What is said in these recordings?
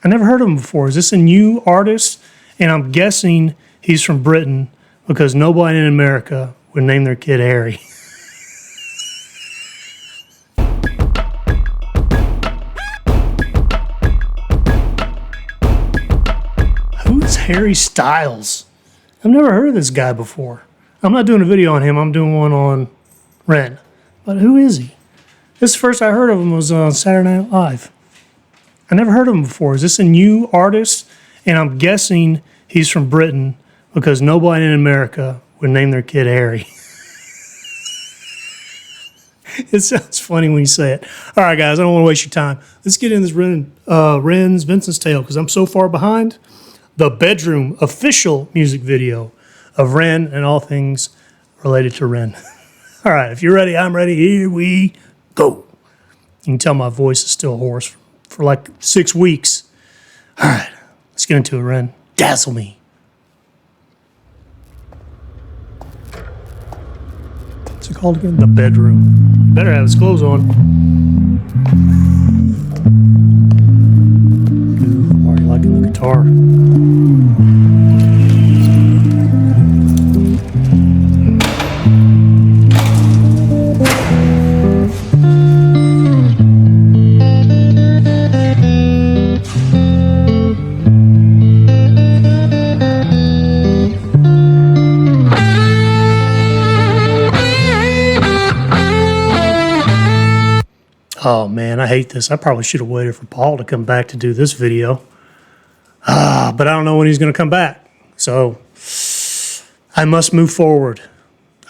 I never heard of him before. Is this a new artist? And I'm guessing he's from Britain because nobody in America would name their kid Harry. Who is Harry Styles? I've never heard of this guy before. I'm not doing a video on him. I'm doing one on Ren. But who is he? This first I heard of him was on Saturday Night Live. I never heard of him before. Is this a new artist? And I'm guessing he's from Britain because nobody in America would name their kid Harry. It sounds funny when you say it. All right, guys, I don't want to waste your time. Let's get in this Ren's Vincent's Tale because I'm so far behind. The Bedroom official music video of Ren and all things related to Ren. All right, if you're ready, I'm ready. Here we go. You can tell my voice is still hoarse for like 6 weeks. All right, let's get into it, Ren. Dazzle me. What's it called again? The Bedroom. You better have his clothes on. Ooh, why are you liking the guitar? Oh man, I hate this. I probably should have waited for Paul to come back to do this video. But I don't know when he's going to come back. So I must move forward.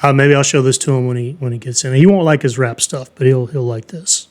Maybe I'll show this to him when he gets in. He won't like his rap stuff, but he'll like this.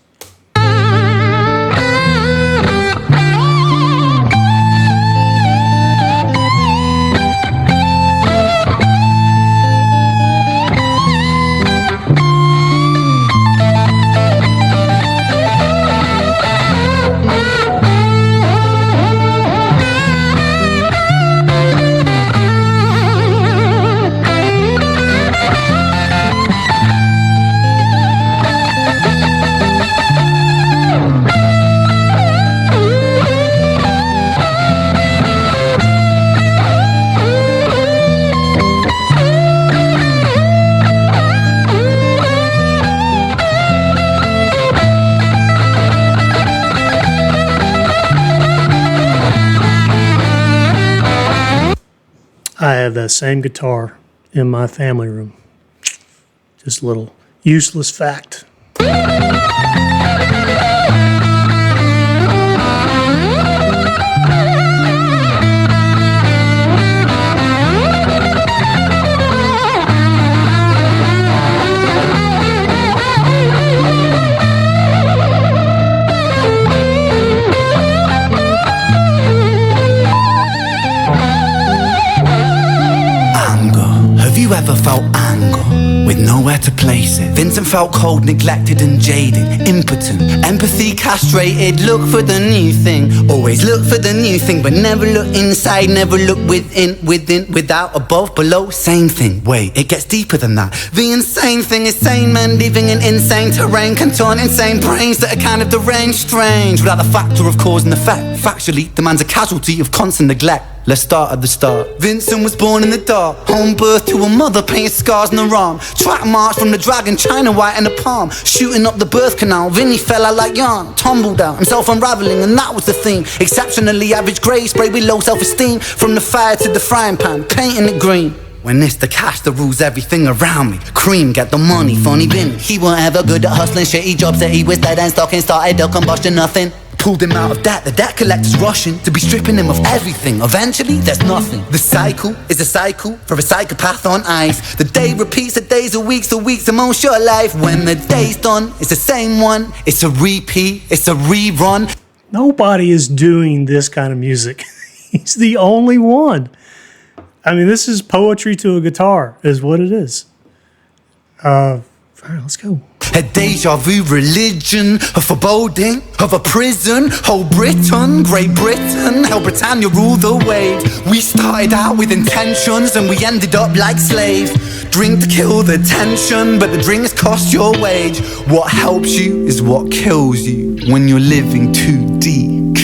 I have that same guitar in my family room. Just a little useless fact. You ever felt anger with nowhere to place it? Vincent felt cold, neglected and jaded, impotent, empathy castrated. Look for the new thing, always look for the new thing, but never look inside, never look within, without, above, below. Same thing, wait, it gets deeper than that. The insane thing is sane men living in insane terrain can turn insane brains that are kind of deranged, strange, without the factor of cause and effect. Factually, the man's a casualty of constant neglect. Let's start at the start. Vincent was born in the dark, home birth to a mother, painted scars on her arm. Track march from the dragon, China white in the palm. Shooting up the birth canal, Vinny fell out like yarn. Tumbled out, himself unraveling, and that was the theme. Exceptionally average grade, sprayed with low self-esteem. From the fire to the frying pan, painting it green. When it's the cash that rules everything around me. Cream, get the money, funny Vinny. He weren't ever good at hustling, shitty jobs that he was dead and stocking. Started a combustion, nothing. Pulled him out of debt, the debt collector's rushing to be stripping him of everything. Eventually, there's nothing. The cycle is a cycle for a psychopath on ice. The day repeats, the days are weeks, the weeks are most your life. When the day's done, it's the same one. It's a repeat, it's a rerun. Nobody is doing this kind of music. He's the only one. I mean, this is poetry to a guitar, is what it is. All right, let's go. A deja vu religion, a foreboding of a prison. Whole Britain, Great Britain, hell Britannia rule the waves. We started out with intentions and we ended up like slaves. Drink to kill the tension, but the drinks cost your wage. What helps you is what kills you when you're living too deep.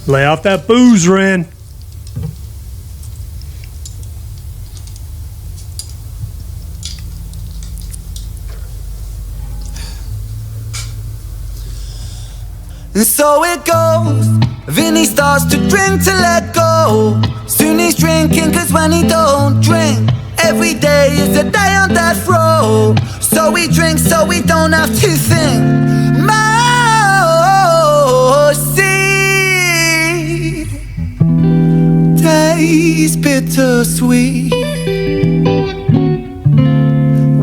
Lay off that booze, Ren. And so it goes. Vinny starts to drink to let go. Soon he's drinking, cause when he don't drink, every day is a day on death row. So he drinks so we don't have to think. Mercy, taste bittersweet.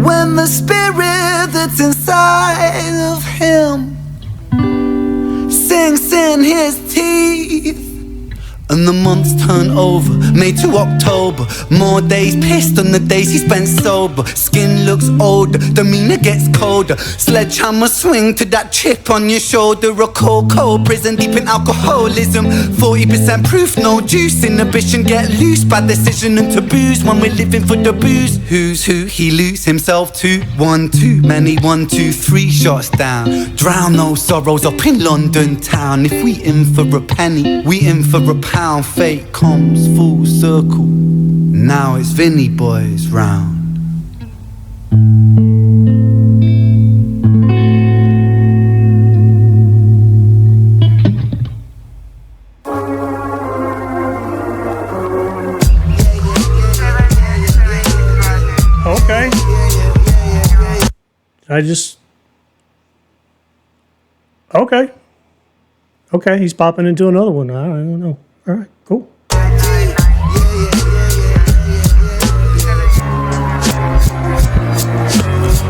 When the spirit that's inside of him sinks in his teeth. And the months turn over, May to October. More days pissed than the days he spent sober. Skin looks older, demeanor gets colder. Sledgehammer swing to that chip on your shoulder. A cold prison deep in alcoholism. 40% proof, no juice. Inhibition get loose by decision and taboos. When we're living for the booze, who's who he lose himself to? One too many, 1, 2, 3 shots down. Drown those sorrows up in London town. If we in for a penny, we in for a pound. Fate comes full circle. Now it's Vinny boys round. Okay. I just... Okay. Okay, he's popping into another one. I don't know. All right, cool.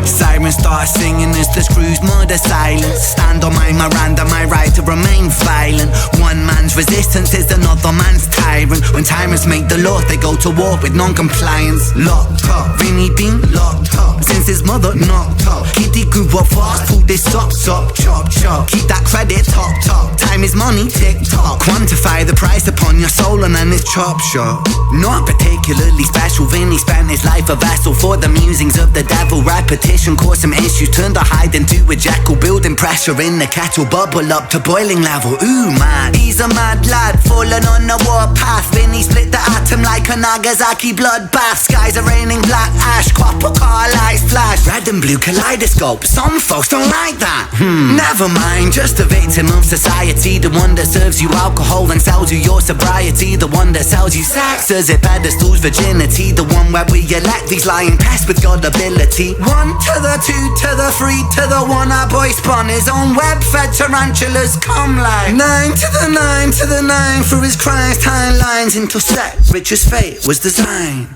Sirens start singing as the screws murder silence. Stand on my Miranda, my right to remain violent. One man's resistance is another man's tyrant. When tyrants make the laws, they go to war with non-compliance. Locked up, Vinny been locked up since his mother knocked up. Kitty grew up fast, pulled his socks up, chop chop. Keep that credit top top. Time is money, tick tock. Quantify the price upon your soul and then it's chop shop. Not particularly special, Vinny spent his life a vessel for the musings of the devil. Repetition caused some issues, turned a hide into a jackal. Building pressure in the kettle, bubble up to boiling level. Ooh man, he's a mad lad, falling on the warpath. Vinny split the atom like a Nagasaki bloodbath. Skies are raining black ash, copper car lights flash. Red and blue kaleidoscope, some folks don't like that. Never mind, just a victim of society. The one that serves you alcohol and sells you your sobriety. The one that sells you sex as it pedestals virginity. The one where we elect these lying pests with God ability. 1 to the 2 to the 3 to the 1. Our boy spun his own web-fed tarantulas come like 9 to the 9 to the 9. Through his crimes, timelines intersect. Rich's fate was designed.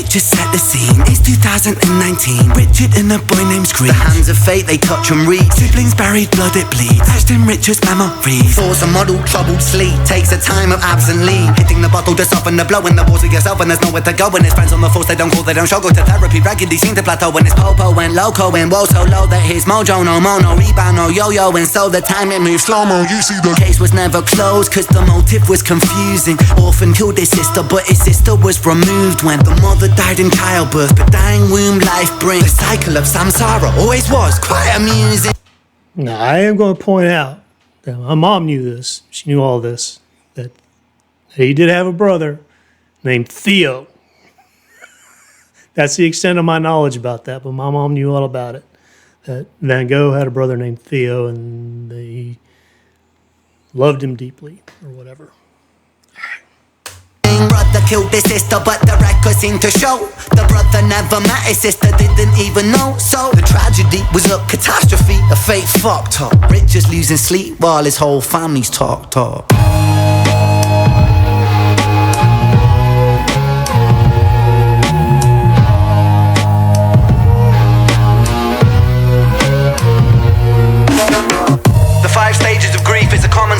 Just set the scene, it's 2019. Richard and a boy named Screech. The hands of fate, they touch and read. Siblings buried, blood it bleeds. Etched in Richard's memories. Force a model, troubled sleep. Takes a time of absent leave. Hitting the bottle to soften the blow. In the walls of yourself and there's nowhere to go. When his friends on the force, they don't call, they don't show. Go to therapy regularly, seem to plateau. When his popo went loco and woe so low that his mojo no mono rebound no yo-yo. And so the time it moved slow-mo. You see the case was never closed cause the motive was confusing. Orphan killed his sister but his sister was removed when the mother died in childbirth, but dying womb life brings. The cycle of samsara always was quite amusing. Now, I am going to point out that my mom knew this. She knew all this. That he did have a brother named Theo. That's the extent of my knowledge about that, but my mom knew all about it. That Van Gogh had a brother named Theo, and he loved him deeply, or whatever. Brother killed his sister, but the records seem to show the brother never met his sister, didn't even know. So the tragedy was a catastrophe, a fate fucked up. Richard's losing sleep while his whole family's talked up. The 5 stages of grief is a common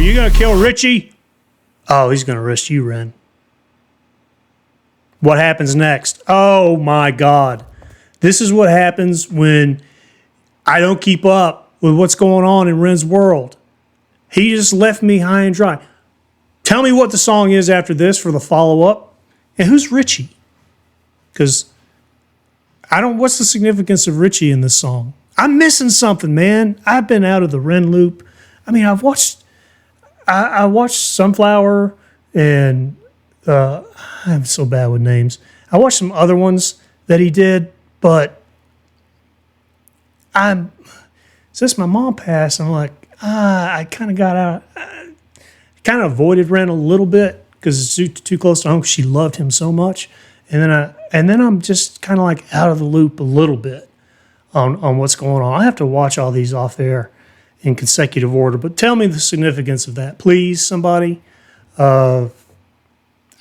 you going to kill Richie? Oh, he's going to arrest you, Ren. What happens next? Oh, my God. This is what happens when I don't keep up with what's going on in Ren's world. He just left me high and dry. Tell me what the song is after this for the follow-up. And who's Richie? Because what's the significance of Richie in this song? I'm missing something, man. I've been out of the Ren loop. I mean, I watched Sunflower and I'm so bad with names. I watched some other ones that he did, but since my mom passed, I'm like, I kind of got out. Kind of avoided Ren a little bit because it's too close to home. 'Cause she loved him so much, and then I'm just kind of like out of the loop a little bit on what's going on. I have to watch all these off air in consecutive order. But tell me the significance of that, please, somebody. I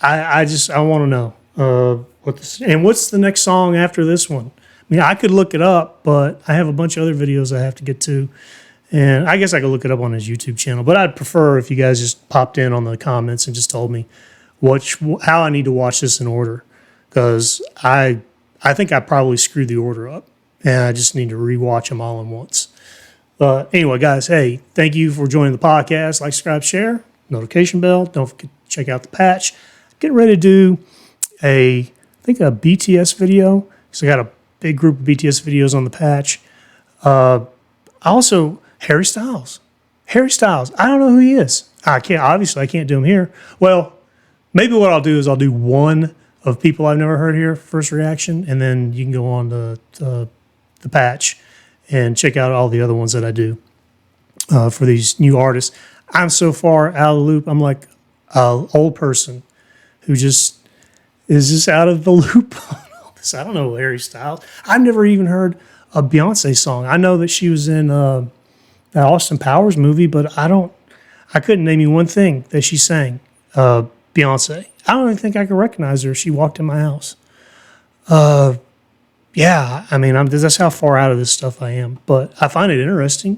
want to know what's the next song after this one. I mean, I could look it up, but I have a bunch of other videos I have to get to. And I guess I could look it up on his YouTube channel, but I'd prefer if you guys just popped in on the comments and just told me how I need to watch this in order, because I think I probably screwed the order up, and I just need to rewatch them all at once. Anyway, guys, hey, thank you for joining the podcast. Like, subscribe, share, notification bell. Don't forget to check out the patch. Getting ready to do a BTS video, because I got a big group of BTS videos on the patch. Also, Harry Styles. Harry Styles. I don't know who he is. I can't do him here. Well, maybe what I'll do is I'll do one of people I've never heard here, first reaction, and then you can go on to the patch and check out all the other ones that I do for these new artists. I'm so far out of the loop. I'm like an old person who just is just out of the loop on all this. I don't know Harry Styles. I've never even heard a Beyonce song. I know that she was in that Austin Powers movie, but I couldn't name you one thing that she sang. Beyonce. I don't even think I could recognize her if she walked in my house. Yeah, I mean, that's how far out of this stuff I am. But I find it interesting.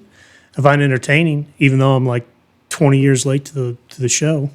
I find it entertaining, even though I'm like 20 years late to the show.